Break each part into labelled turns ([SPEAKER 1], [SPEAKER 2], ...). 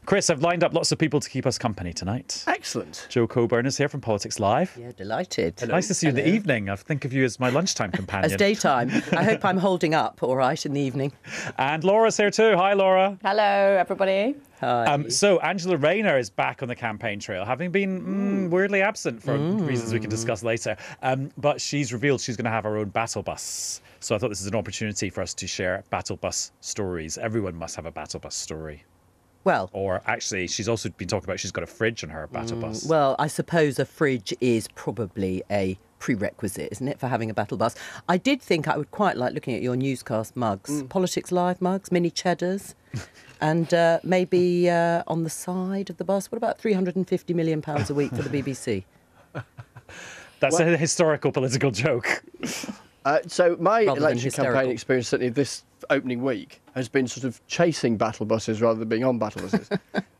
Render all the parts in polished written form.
[SPEAKER 1] Chris, I've lined up lots of people to keep us company tonight.
[SPEAKER 2] Excellent.
[SPEAKER 1] Jo Coburn is here from Politics Live.
[SPEAKER 3] Yeah, delighted.
[SPEAKER 1] Nice to see you in the evening. I think of you as my lunchtime companion.
[SPEAKER 3] As daytime. I hope I'm holding up all right in the evening.
[SPEAKER 1] And Laura's here too. Hi, Laura.
[SPEAKER 4] Hello, everybody.
[SPEAKER 3] Hi.
[SPEAKER 1] So Angela Rayner is back on the campaign trail, having been weirdly absent for reasons we can discuss later. But she's revealed she's going to have her own battle bus. So I thought this is an opportunity for us to share battle bus stories. Everyone must have a battle bus story.
[SPEAKER 3] Well,
[SPEAKER 1] or actually, she's also been talking about she's got a fridge on her battle bus.
[SPEAKER 3] Well, I suppose a fridge is probably a prerequisite, isn't it, for having a battle bus? I did think I would quite like looking at your newscast mugs, Politics Live mugs, mini cheddars, and maybe on the side of the bus. What about £350 million a week for the BBC?
[SPEAKER 1] That's a historical political joke.
[SPEAKER 2] So my
[SPEAKER 3] Rather than
[SPEAKER 2] election campaign experience, certainly this opening week, has been sort of chasing battle buses rather than being on battle buses,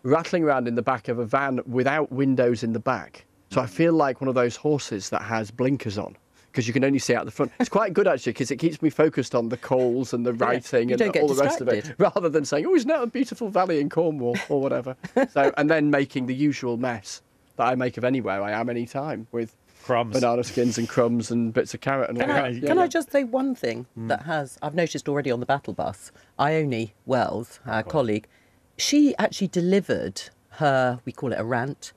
[SPEAKER 2] rattling around in the back of a van without windows in the back. So I feel like one of those horses that has blinkers on, because you can only see out the front. It's quite good, actually, because it keeps me focused on the calls and the writing and all the rest of it, rather than saying, oh, isn't that a beautiful valley in Cornwall, or whatever. So, and then making the usual mess that I make of anywhere I am any time, with
[SPEAKER 1] crumbs,
[SPEAKER 2] banana skins and crumbs and bits of carrot and all that.
[SPEAKER 3] Can I just say one thing that I've noticed already on the battle bus? Ione Wells, our colleague, she actually delivered her, we call it a rant,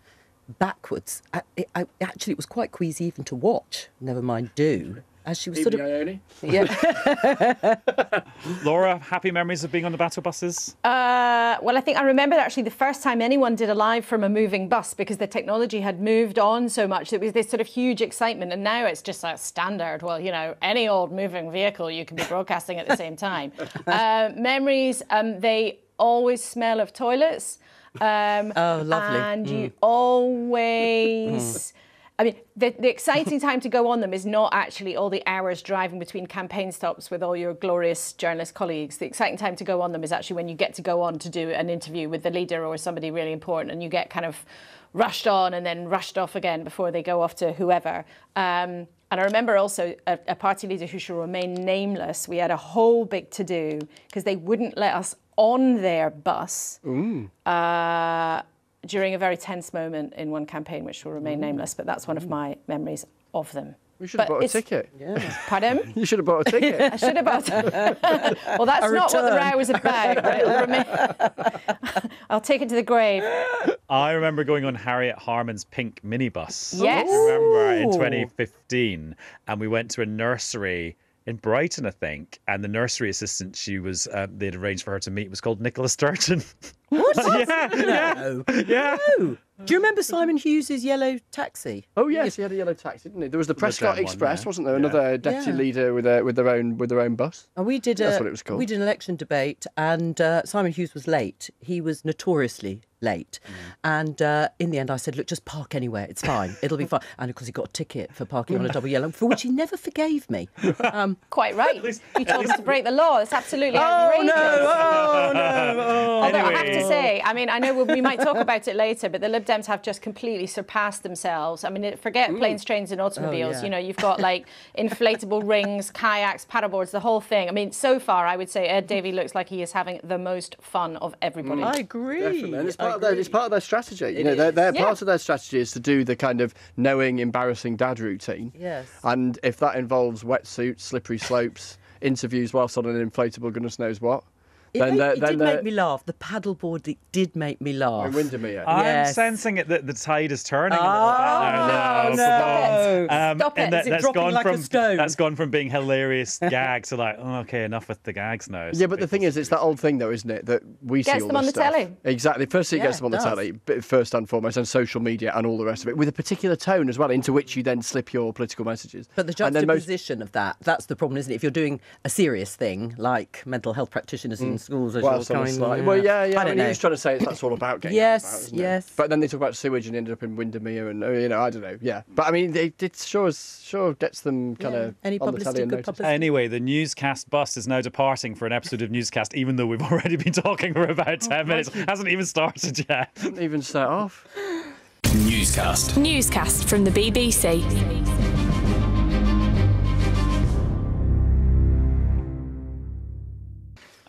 [SPEAKER 3] backwards. Actually, it was quite queasy even to watch, never mind do. As she was
[SPEAKER 2] Even
[SPEAKER 3] sort of...
[SPEAKER 2] Ione?
[SPEAKER 3] Yeah.
[SPEAKER 1] Laura, happy memories of being on the battle buses?
[SPEAKER 4] Well, I think I remember actually the first time anyone did a live from a moving bus, because the technology had moved on so much. It was this sort of huge excitement, and now it's just a standard. Well, you know, any old moving vehicle you can be broadcasting at the same time. Memories, they always smell of toilets.
[SPEAKER 3] Oh, lovely.
[SPEAKER 4] And you always... I mean, the exciting time to go on them is not actually all the hours driving between campaign stops with all your glorious journalist colleagues. The exciting time to go on them is actually when you get to go on to do an interview with the leader or somebody really important, and you get kind of rushed on and then rushed off again before they go off to whoever. And I remember also a party leader who should remain nameless. We had a whole big to-do because they wouldn't let us on their bus. During a very tense moment in one campaign, which will remain nameless, but that's one of my memories of them.
[SPEAKER 2] We should have bought a ticket.
[SPEAKER 3] Yeah.
[SPEAKER 4] Pardon?
[SPEAKER 2] You should have bought a ticket.
[SPEAKER 4] I should have bought a Well, that's not what the row was about, but it'll remain... I'll take it to the grave.
[SPEAKER 1] I remember going on Harriet Harman's pink minibus.
[SPEAKER 4] Yes.
[SPEAKER 1] I remember in 2015, and we went to a nursery in Brighton, I think, and the nursery assistant they'd arranged for her to meet was called Nicola Sturgeon.
[SPEAKER 3] What?
[SPEAKER 1] Yeah.
[SPEAKER 3] No. Do you remember Simon Hughes's yellow taxi?
[SPEAKER 2] Oh yes, he had a yellow taxi, didn't he? There was the Prescott Express, wasn't there? Another deputy leader with their own bus.
[SPEAKER 3] And we did
[SPEAKER 2] That's what it was called.
[SPEAKER 3] We did an election debate, and Simon Hughes was late. He was notoriously late, and in the end, I said, "Look, just park anywhere. It's fine. It'll be fine." And of course, he got a ticket for parking on a double yellow, for which he never forgave me.
[SPEAKER 4] Quite right. You told us to break the law. It's absolutely outrageous.
[SPEAKER 3] Oh no!
[SPEAKER 4] Although I have to say, I mean, I know we might talk about it later, but the Lib Dems have just completely surpassed themselves. I mean, forget planes, trains and automobiles. You know, you've got like inflatable rings, kayaks, paddleboards, the whole thing. I mean, so far, I would say Ed Davey looks like he is having the most fun of everybody.
[SPEAKER 3] I agree.
[SPEAKER 2] Definitely. And it's part of their strategy. You know, part of their strategy is to do the kind of knowing, embarrassing dad routine.
[SPEAKER 3] Yes.
[SPEAKER 2] And if that involves wetsuits, slippery slopes, interviews whilst on an inflatable goodness knows what,
[SPEAKER 3] It did make me laugh. The paddleboard, it did make me laugh.
[SPEAKER 2] In Windermere.
[SPEAKER 1] I'm sensing it that the tide is turning.
[SPEAKER 3] No.
[SPEAKER 4] Stop it.
[SPEAKER 3] Is it dropping like a stone?
[SPEAKER 1] That's gone from being hilarious gags to like, oh, okay, enough with the gags now.
[SPEAKER 2] Yeah, but the thing is, it's that old thing, though, isn't it? That we see all
[SPEAKER 4] them on
[SPEAKER 2] this
[SPEAKER 4] the
[SPEAKER 2] stuff.
[SPEAKER 4] telly.
[SPEAKER 2] Exactly. Firstly, it gets them on the telly, first and foremost, and social media and all the rest of it, with a particular tone as well, into which you then slip your political messages.
[SPEAKER 3] But the juxtaposition of that's the problem, isn't it? If you're doing a serious thing, like mental health practitioners in schools, as you're
[SPEAKER 2] well, yeah.
[SPEAKER 3] I don't know.
[SPEAKER 2] He was trying to say that's all about getting
[SPEAKER 3] yes.
[SPEAKER 2] But then they talk about sewage and ended up in Windermere, and I don't know. Yeah, but I mean, it sure gets them kind of
[SPEAKER 3] any
[SPEAKER 2] on the telly and
[SPEAKER 3] good
[SPEAKER 2] noticed.
[SPEAKER 3] publicity.
[SPEAKER 1] Anyway, the Newscast bus is now departing for an episode of Newscast, even though we've already been talking for about 10 minutes. Hasn't even started yet.
[SPEAKER 2] Didn't even start off.
[SPEAKER 5] Newscast from the BBC.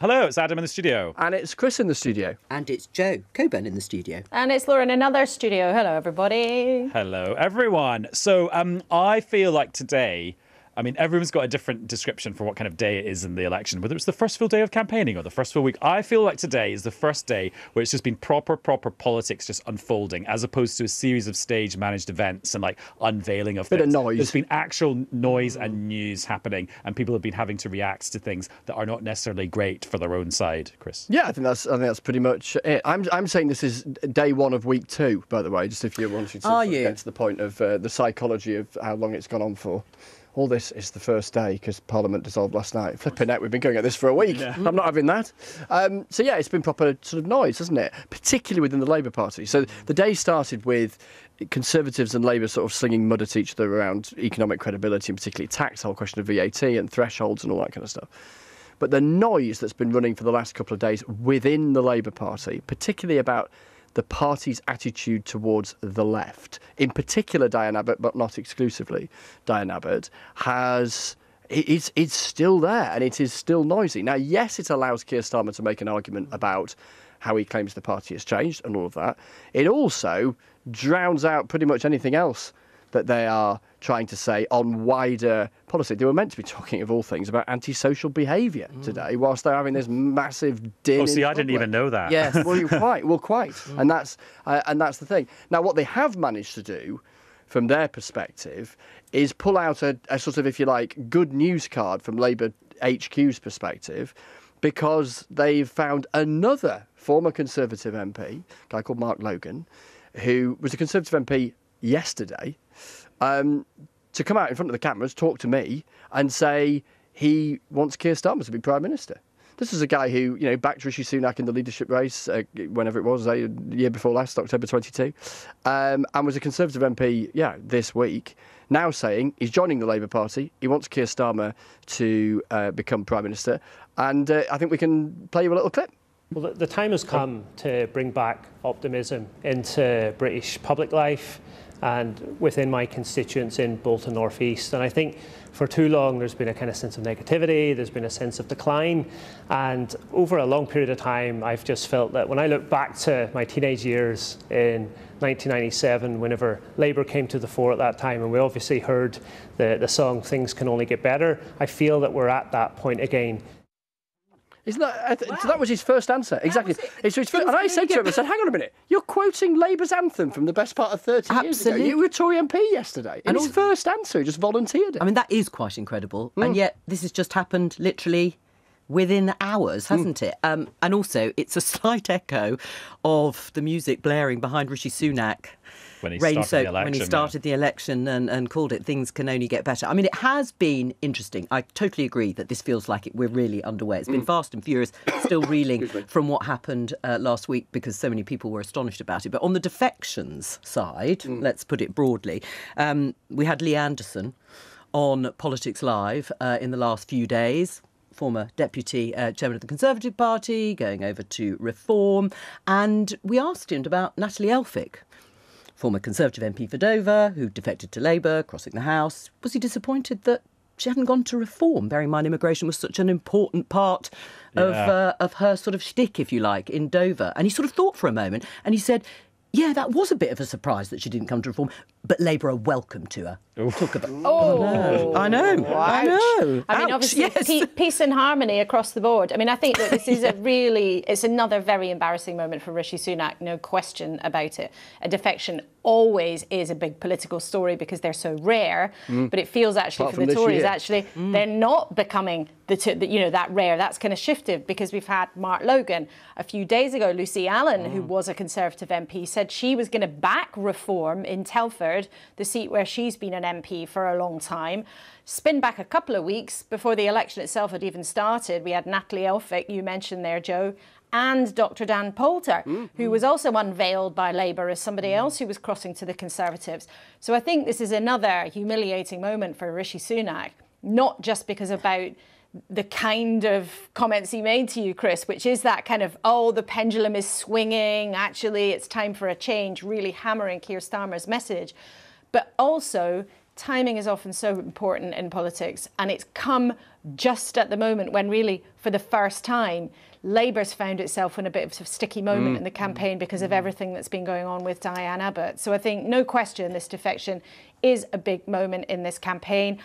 [SPEAKER 1] Hello, it's Adam in the studio.
[SPEAKER 2] And it's Chris in the studio.
[SPEAKER 3] And it's Jo Coburn in the studio.
[SPEAKER 4] And it's Laura in another studio. Hello, everybody.
[SPEAKER 1] Hello, everyone. So I feel like today, I mean, everyone's got a different description for what kind of day it is in the election, whether it's the first full day of campaigning or the first full week. I feel like today is the first day where it's just been proper politics just unfolding, as opposed to a series of stage managed events and like unveiling of
[SPEAKER 2] Bit
[SPEAKER 1] things.
[SPEAKER 2] of noise.
[SPEAKER 1] There's been actual noise and news happening, and people have been having to react to things that are not necessarily great for their own side. Chris?
[SPEAKER 2] Yeah, I think that's pretty much it. I'm saying this is day one of week 2, by the way, just if you wanted to get to the point of the psychology of how long it's gone on for. All this is the first day because Parliament dissolved last night. Flipping out, we've been going at this for a week. Yeah. I'm not having that. So yeah, it's been proper sort of noise, hasn't it? Particularly within the Labour Party. So the day started with Conservatives and Labour sort of slinging mud at each other around economic credibility, and particularly tax, the whole question of VAT and thresholds and all that kind of stuff. But the noise that's been running for the last couple of days within the Labour Party, particularly about the party's attitude towards the left, in particular Diane Abbott, but not exclusively Diane Abbott, it's still there and it is still noisy. Now, yes, it allows Keir Starmer to make an argument about how he claims the party has changed and all of that. It also drowns out pretty much anything else that they are trying to say on wider policy. They were meant to be talking, of all things, about antisocial behaviour today, whilst they're having this massive din.
[SPEAKER 1] Oh, see, I didn't even know that.
[SPEAKER 2] Yes, well, quite. And that's the thing. Now, what they have managed to do, from their perspective, is pull out a sort of, if you like, good news card from Labour HQ's perspective, because they've found another former Conservative MP, a guy called Mark Logan, who was a Conservative MP yesterday, to come out in front of the cameras, talk to me, and say he wants Keir Starmer to be Prime Minister. This is a guy who, backed Rishi Sunak in the leadership race, whenever it was, a year before last, October 22, and was a Conservative MP, this week, now saying he's joining the Labour Party, he wants Keir Starmer to become Prime Minister, and I think we can play you a little clip.
[SPEAKER 5] Well, the time has come to bring back optimism into British public life and within my constituents in Bolton North East. And I think for too long there's been a kind of sense of negativity, there's been a sense of decline. And over a long period of time, I've just felt that when I look back to my teenage years in 1997, whenever Labour came to the fore at that time, and we obviously heard the song Things Can Only Get Better, I feel that we're at that point again.
[SPEAKER 2] Isn't that? So that was his first answer. Exactly. It's his first, and I said to him, I said, hang on a minute, you're quoting Labour's anthem from the best part of 30 years ago. You were a Tory MP yesterday. And his first answer, he just volunteered it.
[SPEAKER 3] I mean, that is quite incredible. And yet this has just happened literally within hours, hasn't it? And also, it's a slight echo of the music blaring behind Rishi Sunak when he started the election and called it Things Can Only Get Better. I mean, it has been interesting. I totally agree that this feels like we're really underway. It's been fast and furious, still reeling from what happened last week because so many people were astonished about it. But on the defections side, let's put it broadly, we had Lee Anderson on Politics Live in the last few days, former deputy chairman of the Conservative Party, going over to Reform. And we asked him about Natalie Elphicke, former Conservative MP for Dover, who defected to Labour, crossing the House. Was he disappointed that she hadn't gone to Reform? Bearing in mind immigration was such an important part of her sort of shtick, if you like, in Dover. And he sort of thought for a moment and he said, yeah, that was a bit of a surprise that she didn't come to Reform, but Labour are welcome to her. Talk about. I know.
[SPEAKER 4] I mean, obviously, peace and harmony across the board. I mean, I think that this is it's another very embarrassing moment for Rishi Sunak, no question about it. A defection always is a big political story because they're so rare, but it feels actually for the Tories, they're not becoming that rare. That's kind of shifted because we've had Mark Logan. A few days ago, Lucy Allen, who was a Conservative MP, said she was going to back Reform in Telford, the seat where she's been an MP for a long time. Spin back a couple of weeks before the election itself had even started, we had Natalie Elphicke, you mentioned there, Jo, and Dr Dan Poulter, who was also unveiled by Labour as somebody else who was crossing to the Conservatives. So I think this is another humiliating moment for Rishi Sunak, not just because about the kind of comments he made to you, Chris, which is that kind of, the pendulum is swinging, actually it's time for a change, really hammering Keir Starmer's message. But also, timing is often so important in politics, and it's come just at the moment when really, for the first time, Labour's found itself in a bit of a sticky moment in the campaign because of everything that's been going on with Diane Abbott. So I think, no question, this defection is a big moment in this campaign.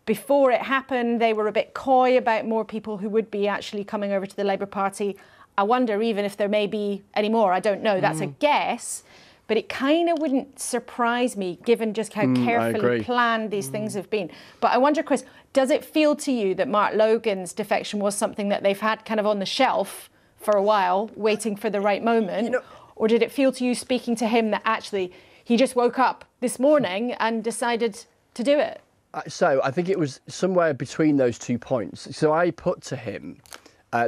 [SPEAKER 4] Before it happened, they were a bit coy about more people who would be actually coming over to the Labour Party. I wonder even if there may be any more. I don't know. That's a guess. But it kind of wouldn't surprise me, given just how carefully planned these things have been. But I wonder, Chris, does it feel to you that Mark Logan's defection was something that they've had kind of on the shelf for a while, waiting for the right moment? Or did it feel to you, speaking to him, that actually he just woke up this morning and decided to do it?
[SPEAKER 2] So I think it was somewhere between those 2 points. So I put to him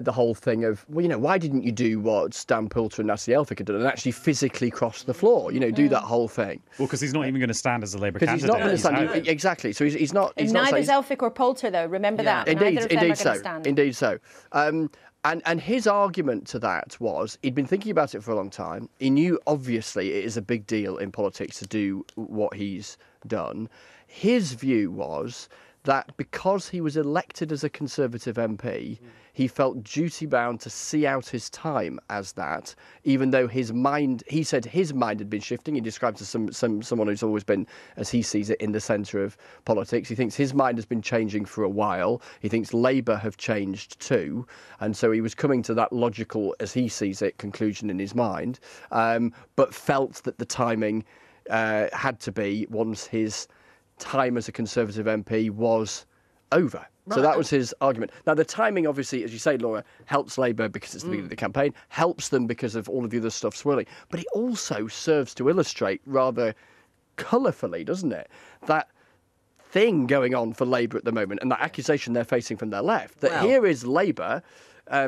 [SPEAKER 2] the whole thing of, well, why didn't you do what Dan Poulter and Natalie Elphicke had done and actually physically cross the floor, do that whole thing?
[SPEAKER 1] Well, because he's not even going to stand as a Labour candidate.
[SPEAKER 2] He's not going to stand, exactly. So he's not...
[SPEAKER 4] And neither's Elphicke or Poulter, though. Remember that. Neither of them are going to stand.
[SPEAKER 2] Indeed so. And his argument to that was he'd been thinking about it for a long time. He knew, obviously, it is a big deal in politics to do what he's done. His view was that because he was elected as a Conservative MP, he felt duty-bound to see out his time as that, even though his mind, he said his mind had been shifting. He described as someone who's always been, as he sees it, in the centre of politics. He thinks his mind has been changing for a while. He thinks Labour have changed too. And so he was coming to that logical, as he sees it, conclusion in his mind, but felt that the timing had to be once his time as a Conservative MP was over. Right. So that was his argument. Now, the timing, obviously, as you say, Laura, helps Labour because it's the beginning of the campaign, helps them because of all of the other stuff swirling. But it also serves to illustrate rather colourfully, doesn't it, that thing going on for Labour at the moment and that accusation they're facing from their left, that here is Labour.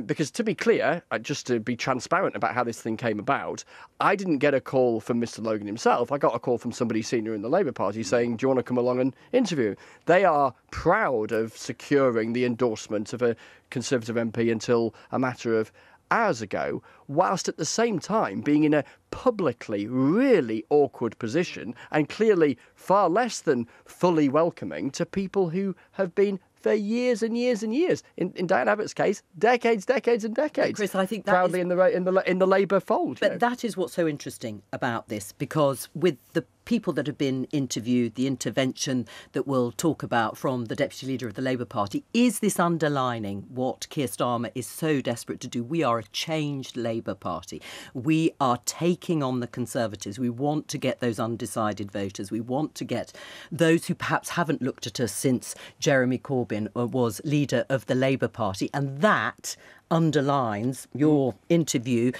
[SPEAKER 2] Because to be clear, just to be transparent about how this thing came about, I didn't get a call from Mr. Logan himself. I got a call from somebody senior in the Labour Party saying, do you want to come along and interview? They are proud of securing the endorsement of a Conservative MP until a matter of hours ago, whilst at the same time being in a publicly really awkward position and clearly far less than fully welcoming to people who have been for years and years and years. In Diane Abbott's case, decades and decades.
[SPEAKER 3] Chris, I think that
[SPEAKER 2] proudly in the Labour fold.
[SPEAKER 3] But that is what's so interesting about this, because with the people that have been interviewed, the intervention that we'll talk about from the Deputy Leader of the Labour Party, is this underlining what Keir Starmer is so desperate to do. We are a changed Labour Party. We are taking on the Conservatives. We want to get those undecided voters. We want to get those who perhaps haven't looked at us since Jeremy Corbyn was leader of the Labour Party. And that underlines your interview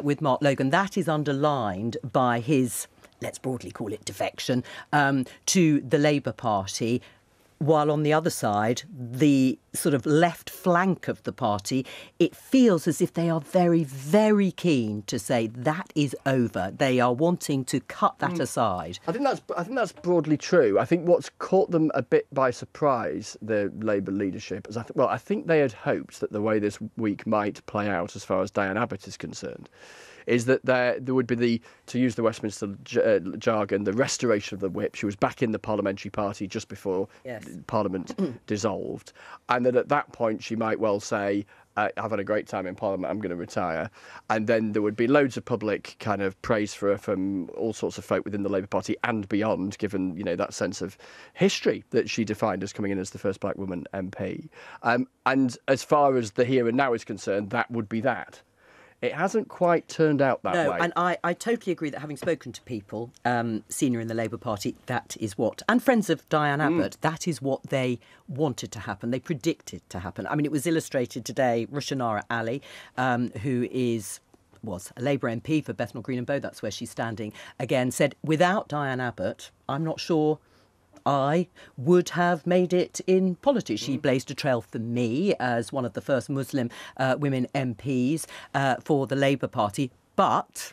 [SPEAKER 3] with Mark Logan. That is underlined by his, let's broadly call it defection, to the Labour Party, while on the other side, the sort of left flank of the party, it feels as if they are very, very keen to say that is over. They are wanting to cut that aside.
[SPEAKER 2] I think that's broadly true. I think what's caught them a bit by surprise, the Labour leadership, is I think they had hoped that the way this week might play out as far as Diane Abbott is concerned, is that there would be to use the Westminster jargon, the restoration of the whip. She was back in the parliamentary party just before Parliament dissolved. And that at that point she might well say, I've had a great time in Parliament, I'm going to retire. And then there would be loads of public kind of praise for her from all sorts of folk within the Labour Party and beyond, given, that sense of history that she defined as coming in as the first black woman MP. And as far as the here and now is concerned, that would be that. It hasn't quite turned out that way.
[SPEAKER 3] No, and I totally agree that having spoken to people senior in the Labour Party, that is what, and friends of Diane Abbott, that is what they wanted to happen. They predicted to happen. I mean, it was illustrated today. Rushanara Ali, who was a Labour MP for Bethnal Green and Bow, that's where she's standing again, said, without Diane Abbott, I'm not sure I would have made it in politics. She blazed a trail for me as one of the first Muslim women MPs for the Labour Party. But,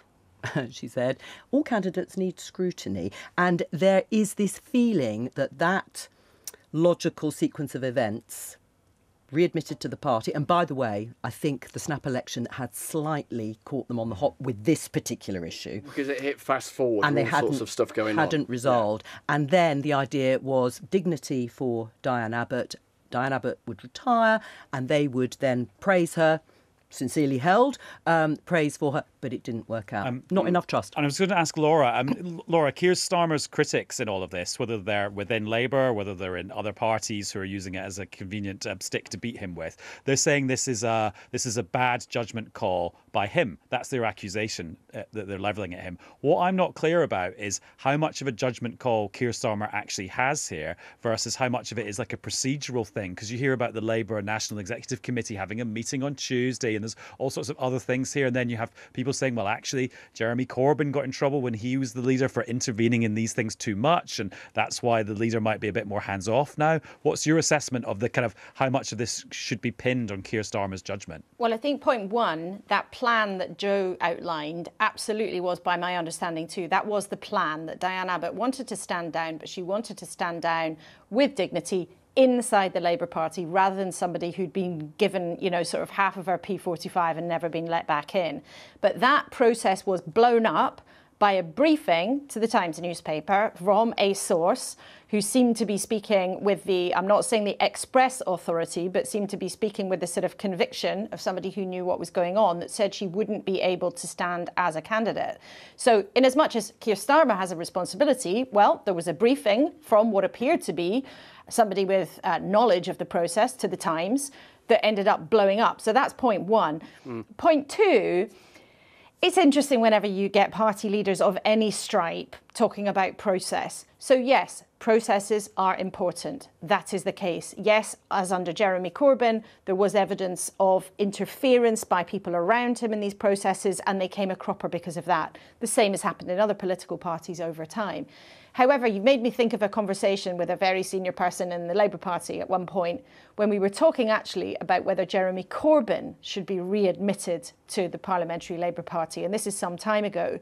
[SPEAKER 3] she said, all candidates need scrutiny. And there is this feeling that logical sequence of events readmitted to the party. And by the way, I think the snap election had slightly caught them on the hop with this particular issue.
[SPEAKER 2] Because it hit fast forward
[SPEAKER 3] And
[SPEAKER 2] and
[SPEAKER 3] they
[SPEAKER 2] all sorts of stuff going on.
[SPEAKER 3] hadn't resolved. Yeah. And then the idea was dignity for Diane Abbott. Diane Abbott would retire and they would then praise her, sincerely held, praise for her, but it didn't work out. Not enough trust.
[SPEAKER 1] And I was going to ask Laura, Laura, Keir Starmer's critics in all of this, whether they're within Labour, whether they're in other parties who are using it as a convenient stick to beat him with, they're saying this is a bad judgment call by him. That's their accusation that they're levelling at him. What I'm not clear about is how much of a judgment call Keir Starmer actually has here versus how much of it is like a procedural thing. Because you hear about the Labour National Executive Committee having a meeting on Tuesday, and there's all sorts of other things here. And then you have people saying, well, actually, Jeremy Corbyn got in trouble when he was the leader for intervening in these things too much. And that's why the leader might be a bit more hands off now. What's your assessment of the kind of how much of this should be pinned on Keir Starmer's judgment?
[SPEAKER 4] Well, I think point one, that plan that Jo outlined absolutely was, by my understanding too, that was the plan that Diane Abbott wanted to stand down, but she wanted to stand down with dignity inside the Labour Party rather than somebody who'd been given, sort of half of her P45 and never been let back in. But that process was blown up by a briefing to the Times newspaper from a source who seemed to be speaking with I'm not saying the express authority, but seemed to be speaking with the sort of conviction of somebody who knew what was going on, that said she wouldn't be able to stand as a candidate. So in as much as Keir Starmer has a responsibility, well, there was a briefing from what appeared to be somebody with knowledge of the process to the Times that ended up blowing up. So that's point one. Point two, it's interesting whenever you get party leaders of any stripe talking about process. So yes, processes are important. That is the case. Yes, as under Jeremy Corbyn, there was evidence of interference by people around him in these processes, and they came a cropper because of that. The same has happened in other political parties over time. However, you've made me think of a conversation with a very senior person in the Labour Party at one point when we were talking actually about whether Jeremy Corbyn should be readmitted to the Parliamentary Labour Party. And this is some time ago.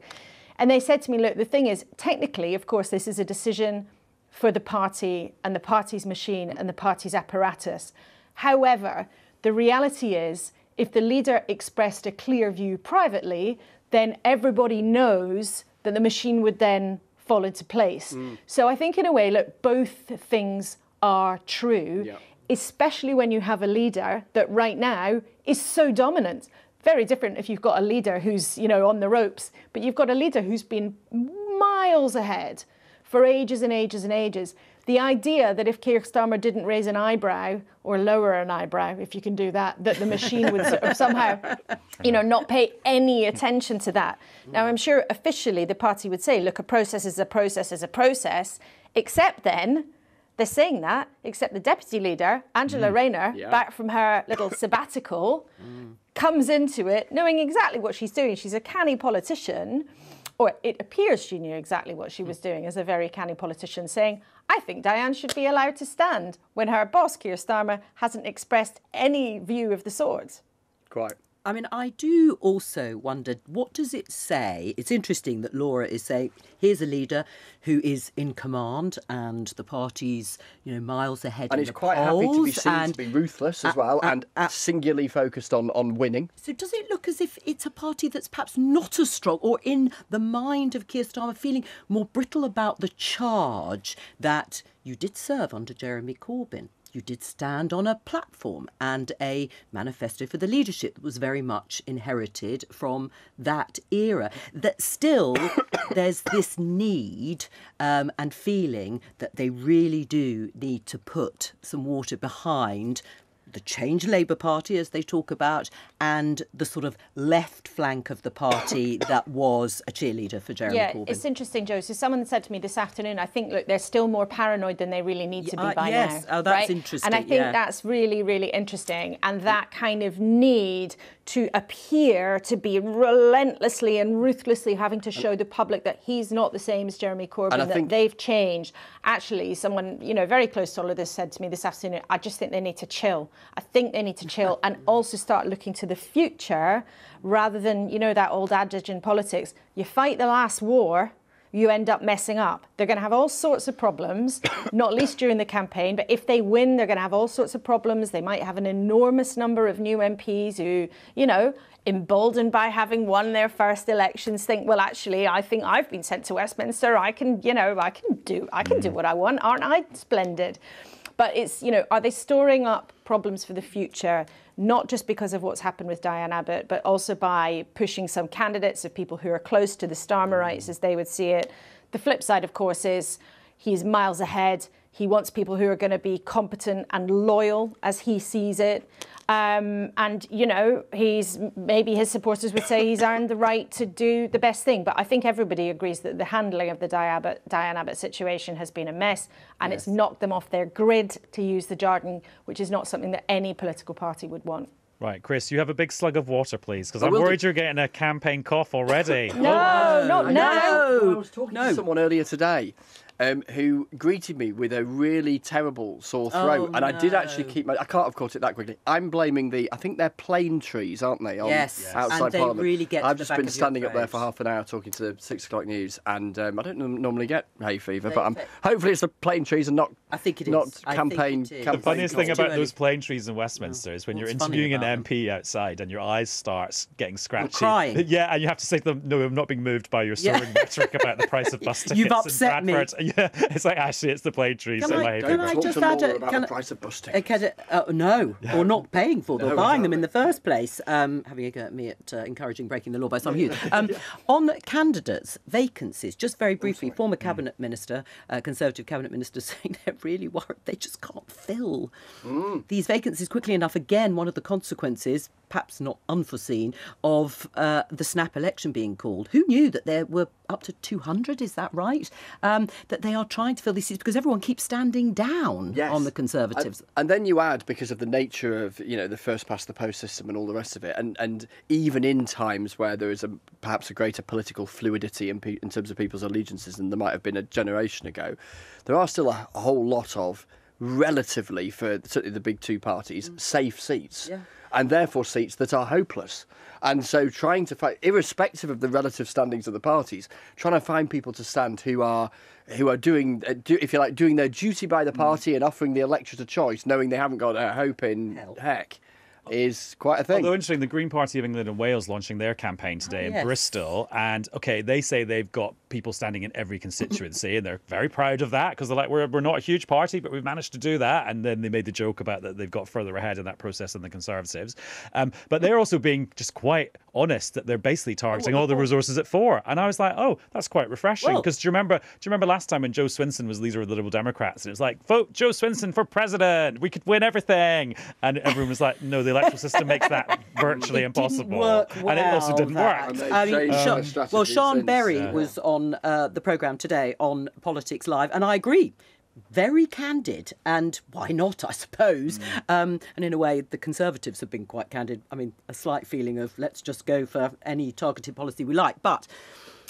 [SPEAKER 4] And they said to me, look, the thing is, technically, of course, this is a decision for the party and the party's machine and the party's apparatus. However, the reality is, if the leader expressed a clear view privately, then everybody knows that the machine would then fall into place. So I think in a way, look, both things are true, especially when you have a leader that right now is so dominant. Very different if you've got a leader who's, on the ropes, but you've got a leader who's been miles ahead for ages and ages and ages. The idea that if Keir Starmer didn't raise an eyebrow or lower an eyebrow, if you can do that the machine would sort of somehow, not pay any attention to that. Now, I'm sure officially the party would say, look, a process is a process is a process, except then, they're saying that, except the deputy leader, Angela Rayner, back from her little sabbatical, comes into it knowing exactly what she's doing. She's a canny politician, or it appears she knew exactly what she was doing as a very canny politician, saying, I think Diane should be allowed to stand, when her boss, Keir Starmer, hasn't expressed any view of the sort.
[SPEAKER 2] Quite.
[SPEAKER 3] I mean, I do also wonder, what does it say? It's interesting that Laura is saying, here's a leader who is in command and the party's, miles ahead
[SPEAKER 2] and
[SPEAKER 3] in
[SPEAKER 2] he's
[SPEAKER 3] the
[SPEAKER 2] quite
[SPEAKER 3] polls,
[SPEAKER 2] happy to be seen to be ruthless as well and singularly focused on winning.
[SPEAKER 3] So does it look as if it's a party that's perhaps not as strong, or in the mind of Keir Starmer feeling more brittle about the charge that you did serve under Jeremy Corbyn? You did stand on a platform and a manifesto for the leadership that was very much inherited from that era. That still there's this need and feeling that they really do need to put some water behind the Change Labour Party, as they talk about, and the sort of left flank of the party that was a cheerleader for Jeremy Corbyn.
[SPEAKER 4] It's interesting, Jo. So someone said to me this afternoon, I think, look, they're still more paranoid than they really need to be by
[SPEAKER 3] yes.
[SPEAKER 4] now.
[SPEAKER 3] Oh, that's
[SPEAKER 4] right?
[SPEAKER 3] interesting.
[SPEAKER 4] And I think that's really, really interesting. And that kind of need to appear to be relentlessly and ruthlessly having to show the public that he's not the same as Jeremy Corbyn, that they've changed. Actually, someone, very close to all of this said to me this afternoon, I just think they need to chill. I think they need to chill and also start looking to the future rather than, that old adage in politics, you fight the last war you end up messing up. They're going to have all sorts of problems, not least during the campaign. But if they win, they're going to have all sorts of problems. They might have an enormous number of new MPs who, you know, emboldened by having won their first elections, think, well, actually, I think I've been sent to Westminster. I can do what I want. Aren't I splendid? But it's, you know, are they storing up problems for the future, not just because of what's happened with Diane Abbott, but also by pushing some candidates of people who are close to the Starmerites, as they would see it? The flip side, of course, is he's miles ahead. He wants people who are going to be competent and loyal, as he sees it. And, you know, maybe his supporters would say he's earned the right to do the best thing. But I think everybody agrees that the handling of the Diane Abbott situation has been a mess, and it's knocked them off their grid, to use the jargon, which is not something that any political party would want.
[SPEAKER 1] Right, Chris, you have a big slug of water, please, because I'm worried you're getting a campaign cough already.
[SPEAKER 4] No.
[SPEAKER 2] I was talking to someone earlier today who greeted me with a really terrible sore throat. And I did actually I can't have caught it that quickly. I'm blaming I think they're plane trees, aren't they?
[SPEAKER 3] Yes.
[SPEAKER 2] Outside
[SPEAKER 3] and they
[SPEAKER 2] Parliament.
[SPEAKER 3] really get
[SPEAKER 2] I've
[SPEAKER 3] to the
[SPEAKER 2] just
[SPEAKER 3] back
[SPEAKER 2] been
[SPEAKER 3] of your
[SPEAKER 2] standing up there
[SPEAKER 3] throat.
[SPEAKER 2] for half an hour talking to the 6 o'clock news, and I don't normally get hay fever, but hopefully it's the plane trees and not,
[SPEAKER 3] I think it is.
[SPEAKER 2] not
[SPEAKER 3] I
[SPEAKER 2] campaign.
[SPEAKER 3] think it is.
[SPEAKER 1] The funniest thing
[SPEAKER 3] It's
[SPEAKER 1] about
[SPEAKER 3] too
[SPEAKER 1] those
[SPEAKER 3] early.
[SPEAKER 1] plane trees in Westminster is when you're
[SPEAKER 3] What's funny
[SPEAKER 1] interviewing an
[SPEAKER 3] about them?
[SPEAKER 1] MP outside and your eyes start getting scratchy.
[SPEAKER 3] crying.
[SPEAKER 1] Yeah, and you have to say to them, no, I'm not being moved by your soaring rhetoric about the price of bus tickets
[SPEAKER 3] You've
[SPEAKER 1] in
[SPEAKER 3] upset me.
[SPEAKER 1] Bradford. Yeah, it's like, actually, it's the plane trees.
[SPEAKER 3] Can
[SPEAKER 1] in
[SPEAKER 3] I-
[SPEAKER 1] my
[SPEAKER 3] can
[SPEAKER 1] favour.
[SPEAKER 3] I
[SPEAKER 2] Talk
[SPEAKER 3] just
[SPEAKER 2] to
[SPEAKER 3] add
[SPEAKER 2] Laura
[SPEAKER 3] a-
[SPEAKER 2] about
[SPEAKER 3] can
[SPEAKER 2] the
[SPEAKER 3] I-
[SPEAKER 2] price of bus tickets.
[SPEAKER 3] No, or not paying for them, or
[SPEAKER 2] No,
[SPEAKER 3] buying them
[SPEAKER 2] exactly.
[SPEAKER 3] in the first place, having a go at me at encouraging breaking the law by some youth. On candidates, vacancies, just very briefly, former Cabinet Minister, Conservative Cabinet Minister, saying they're really worried they just can't fill these vacancies quickly enough. Again, one of the consequences, perhaps not unforeseen, of the snap election being called. Who knew that there were up to 200, is that right? That they are trying to fill these seats because everyone keeps standing down on the Conservatives.
[SPEAKER 2] And then you add, because of the nature of, you know, the first past the post system and all the rest of it, and even in times where there is perhaps a greater political fluidity in terms of people's allegiances than there might have been a generation ago, there are still a whole lot of relatively, for certainly the big two parties, safe seats. Yeah. And therefore seats that are hopeless. And so trying to find, irrespective of the relative standings of the parties, trying to find people to stand who are doing, if you like, doing their duty by the party and offering the electorate a choice, knowing they haven't got a hope in heck, is quite a thing.
[SPEAKER 1] Although interesting, the Green Party of England and Wales launching their campaign today in Bristol, and they say they've got people standing in every constituency, and they're very proud of that because they're like, we're not a huge party, but we've managed to do that. And then they made the joke about that they've got further ahead in that process than the Conservatives. But they're also being just quite honest that they're basically targeting all the resources at 4. And I was like, oh, that's quite refreshing. Because do you remember last time when Jo Swinson was leader of the Liberal Democrats, and it was like, vote Jo Swinson for president, we could win everything, and everyone was like, no, the electoral system makes that virtually impossible.
[SPEAKER 3] Didn't work well,
[SPEAKER 1] and it also didn't work.
[SPEAKER 2] Sean
[SPEAKER 3] Berry was on the programme today on Politics Live, and I agree. Very candid, and why not, I suppose. And in a way, the Conservatives have been quite candid. I mean, a slight feeling of let's just go for any targeted policy we like. But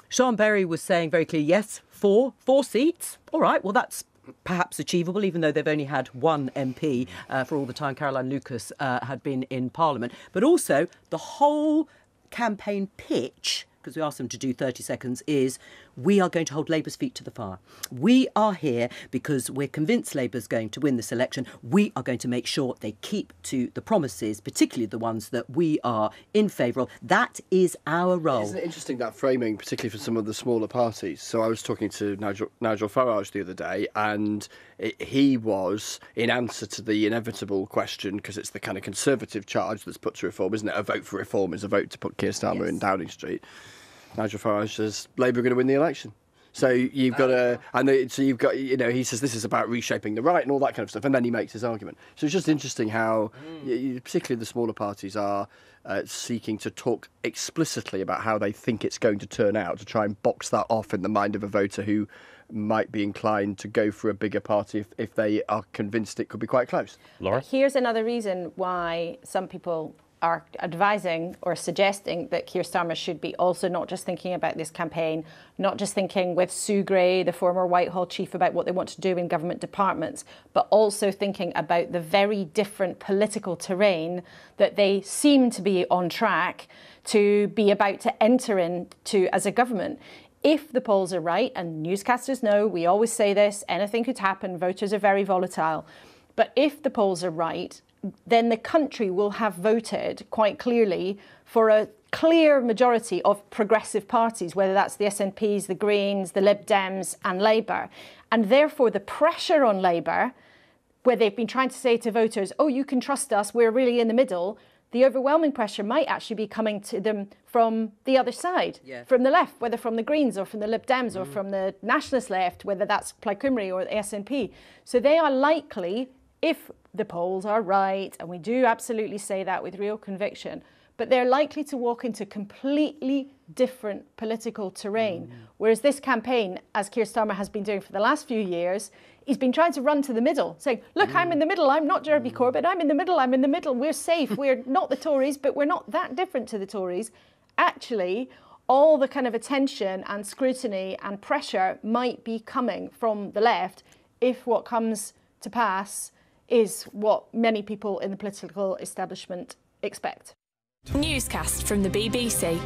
[SPEAKER 3] Sean Berry was saying very clearly, yes, four seats. All right, well, that's perhaps achievable, even though they've only had one MP for all the time Caroline Lucas had been in Parliament. But also, the whole campaign pitch, because we asked them to do 30 seconds, is we are going to hold Labour's feet to the fire. We are here because we're convinced Labour's going to win this election. We are going to make sure they keep to the promises, particularly the ones that we are in favour of. That is our role.
[SPEAKER 2] Isn't it interesting, that framing, particularly for some of the smaller parties? So I was talking to Nigel Farage the other day, and he was, in answer to the inevitable question, because it's the kind of Conservative charge that's put to reform, isn't it? A vote for reform is a vote to put Keir Starmer in Downing Street. Nigel Farage says Labour are going to win the election. So you've got he says this is about reshaping the right and all that kind of stuff, and then he makes his argument. So it's just interesting how, particularly the smaller parties, are seeking to talk explicitly about how they think it's going to turn out, to try and box that off in the mind of a voter who might be inclined to go for a bigger party if they are convinced it could be quite close.
[SPEAKER 1] Laura?
[SPEAKER 4] Here's another reason why some people are advising or suggesting that Keir Starmer should be also not just thinking about this campaign, not just thinking with Sue Gray, the former Whitehall chief, about what they want to do in government departments, but also thinking about the very different political terrain that they seem to be on track to be about to enter into as a government. if the polls are right, and newscasters know, we always say this, anything could happen, voters are very volatile. But if the polls are right, then the country will have voted quite clearly for a clear majority of progressive parties, whether that's the SNPs, the Greens, the Lib Dems and Labour. And therefore the pressure on Labour, where they've been trying to say to voters, oh, you can trust us, we're really in the middle, the overwhelming pressure might actually be coming to them from the other side, from the left, whether from the Greens or from the Lib Dems or from the nationalist left, whether that's Plaid Cymru or the SNP. So they are likely, if the polls are right, and we do absolutely say that with real conviction, but they're likely to walk into completely different political terrain. Whereas this campaign, as Keir Starmer has been doing for the last few years, he's been trying to run to the middle, saying, look, I'm in the middle, I'm not Jeremy Corbyn, I'm in the middle, we're safe, we're not the Tories, but we're not that different to the Tories. Actually, all the kind of attention and scrutiny and pressure might be coming from the left if what comes to pass is what many people in the political establishment expect.
[SPEAKER 6] Newscast from the BBC.